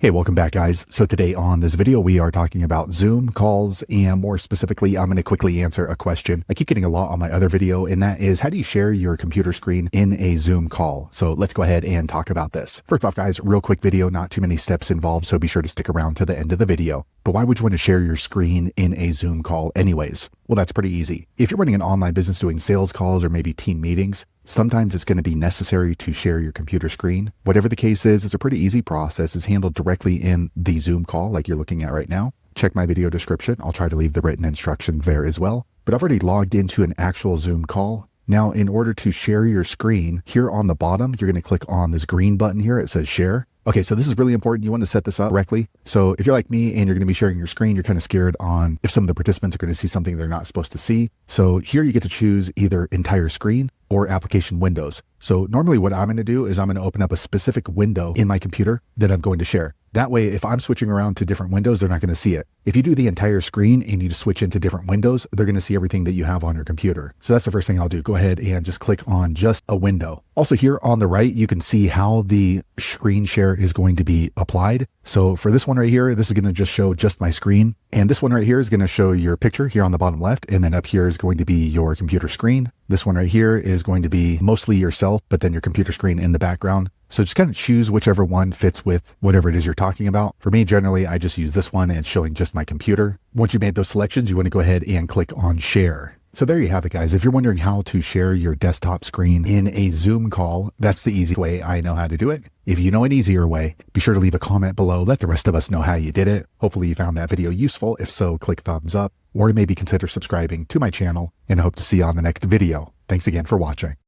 Hey, welcome back, guys. So today on this video, we are talking about Zoom calls, and more specifically, I'm going to quickly answer a question I keep getting a lot on my other video, and that is, how do you share your computer screen in a Zoom call? So let's go ahead and talk about this. First off, guys, real quick video, not too many steps involved, so be sure to stick around to the end of the video. But why would you want to share your screen in a Zoom call anyways? Well, that's pretty easy. If you're running an online business doing sales calls or maybe team meetings, sometimes it's going to be necessary to share your computer screen. Whatever the case is, it's a pretty easy process. It's handled directly in the Zoom call like you're looking at right now. Check my video description. I'll try to leave the written instruction there as well. But I've already logged into an actual Zoom call. Now, in order to share your screen, here on the bottom, you're going to click on this green button here. It says share. Okay, so this is really important. You want to set this up correctly. So if you're like me and you're going to be sharing your screen, you're kind of scared on if some of the participants are going to see something they're not supposed to see. So here you get to choose either entire screen or application windows. So normally what I'm going to do is I'm going to open up a specific window in my computer that I'm going to share. That way, if I'm switching around to different windows, they're not going to see it. If you do the entire screen and you just switch into different windows, they're going to see everything that you have on your computer. So that's the first thing I'll do. Go ahead and just click on just a window. Also here on the right, you can see how the screen share is going to be applied. So for this one right here, this is going to just show just my screen. And this one right here is going to show your picture here on the bottom left. And then up here is going to be your computer screen. This one right here is going to be mostly yourself, but then your computer screen in the background. So just kind of choose whichever one fits with whatever it is you're talking about. For me, generally, I just use this one and it's showing just my computer. Once you've made those selections, you want to go ahead and click on share. So there you have it, guys. If you're wondering how to share your desktop screen in a Zoom call, that's the easy way I know how to do it. If you know an easier way, be sure to leave a comment below. Let the rest of us know how you did it. Hopefully you found that video useful. If so, click thumbs up or maybe consider subscribing to my channel, and I hope to see you on the next video. Thanks again for watching.